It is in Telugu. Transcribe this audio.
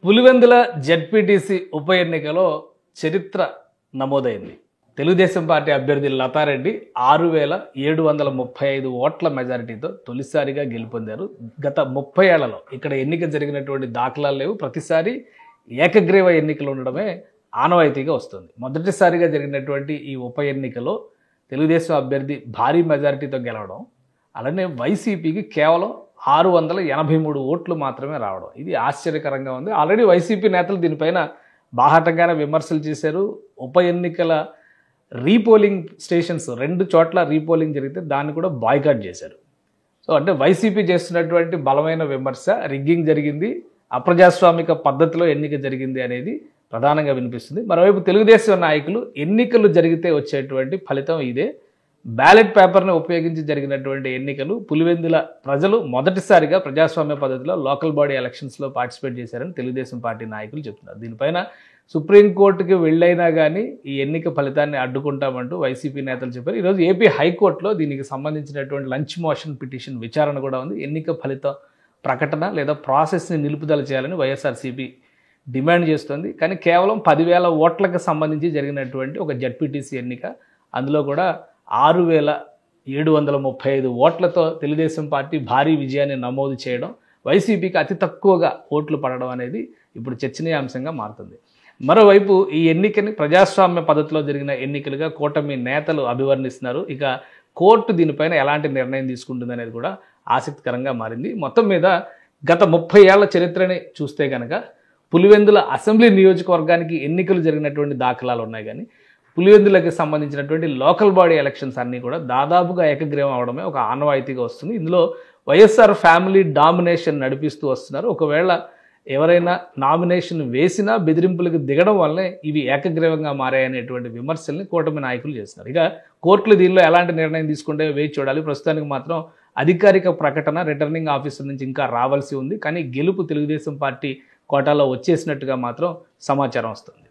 పులివెందుల జెడ్పీటీసీ ఉప ఎన్నికలో చరిత్ర నమోదైంది. తెలుగుదేశం పార్టీ అభ్యర్థి లతారెడ్డి 6,735 ఓట్ల మెజారిటీతో తొలిసారిగా గెలుపొందారు. గత 30 ఏళ్లలో ఇక్కడ ఎన్నిక జరిగినటువంటి దాఖలాలు లేవు. ప్రతిసారి ఏకగ్రీవ ఎన్నికలు ఉండడమే ఆనవాయితీగా వస్తుంది. మొదటిసారిగా జరిగినటువంటి ఈ ఉప ఎన్నికలో తెలుగుదేశం అభ్యర్థి భారీ మెజారిటీతో గెలవడం, అలానే వైసీపీకి కేవలం 683 ఓట్లు మాత్రమే రావడం, ఇది ఆశ్చర్యకరంగా ఉంది. ఆల్రెడీ వైసీపీ నేతలు దీనిపైన బాహాటంగానే విమర్శలు చేశారు. ఉప ఎన్నికల రీపోలింగ్ స్టేషన్స్ 2 చోట్ల రీపోలింగ్ జరిగితే దాన్ని కూడా బాయ్కాట్ చేశారు. సో అంటే వైసీపీ చేస్తున్నటువంటి బలమైన విమర్శ రిగ్గింగ్ జరిగింది, అప్రజాస్వామిక పద్ధతిలో ఎన్నిక జరిగింది అనేది ప్రధానంగా వినిపిస్తుంది. మరోవైపు తెలుగుదేశం నాయకులు ఎన్నికలు జరిగితే వచ్చేటువంటి ఫలితం ఇదే, బ్యాలెట్ పేపర్ని ఉపయోగించి జరిగినటువంటి ఎన్నికలు, పులివెందుల ప్రజలు మొదటిసారిగా ప్రజాస్వామ్య పద్ధతిలో లోకల్ బాడీ ఎలక్షన్స్లో పార్టిసిపేట్ చేశారని తెలుగుదేశం పార్టీ నాయకులు చెప్తున్నారు. దీనిపైన సుప్రీంకోర్టుకి వెళ్ళైనా కానీ ఈ ఎన్నిక ఫలితాన్ని అడ్డుకుంటామంటూ వైసీపీ నేతలు చెప్పారు. ఈరోజు ఏపీ హైకోర్టులో దీనికి సంబంధించినటువంటి లంచ్ మోషన్ పిటిషన్ విచారణ కూడా ఉంది. ఎన్నిక ఫలిత ప్రకటన లేదా ప్రాసెస్ని నిలుపుదల చేయాలని వైఎస్ఆర్సీపీ డిమాండ్ చేస్తుంది. కానీ కేవలం 10,000 ఓట్లకు సంబంధించి జరిగినటువంటి ఒక జెడ్పీటీసీ ఎన్నిక, అందులో కూడా 6,735 ఓట్లతో తెలుగుదేశం పార్టీ భారీ విజయాన్ని నమోదు చేయడం, వైసీపీకి అతి తక్కువగా ఓట్లు పడడం అనేది ఇప్పుడు చర్చనీయాంశంగా మారుతుంది. మరోవైపు ఈ ఎన్నికని ప్రజాస్వామ్య పద్ధతిలో జరిగిన ఎన్నికలుగా కూటమి నేతలు అభివర్ణిస్తున్నారు. ఇక కోర్టు దీనిపైన ఎలాంటి నిర్ణయం తీసుకుంటుంది అనేది కూడా ఆసక్తికరంగా మారింది. మొత్తం మీద గత 30 ఏళ్ల చరిత్రని చూస్తే కనుక పులివెందుల అసెంబ్లీ నియోజకవర్గానికి ఎన్నికలు జరిగినటువంటి దాఖలాలు ఉన్నాయి, కానీ పులివెందులకి సంబంధించినటువంటి లోకల్ బాడీ ఎలక్షన్స్ అన్నీ కూడా దాదాపుగా ఏకగ్రీవం అవడమే ఒక ఆనవాయితీగా వస్తుంది. ఇందులో వైఎస్ఆర్ ఫ్యామిలీ డామినేషన్ నడిపిస్తూ వస్తున్నారు. ఒకవేళ ఎవరైనా నామినేషన్ వేసినా బెదిరింపులకు దిగడం వల్లనే ఇవి ఏకగ్రీవంగా మారాయనేటువంటి విమర్శల్ని కూటమి నాయకులు చేస్తున్నారు. ఇక కోర్టులు దీనిలో ఎలాంటి నిర్ణయం తీసుకుంటే వేచి చూడాలి. ప్రస్తుతానికి మాత్రం అధికారిక ప్రకటన రిటర్నింగ్ ఆఫీసర్ నుంచి ఇంకా రావాల్సి ఉంది. కానీ గెలుపు తెలుగుదేశం పార్టీ కోటాలో వచ్చేసినట్టుగా మాత్రం సమాచారం వస్తుంది.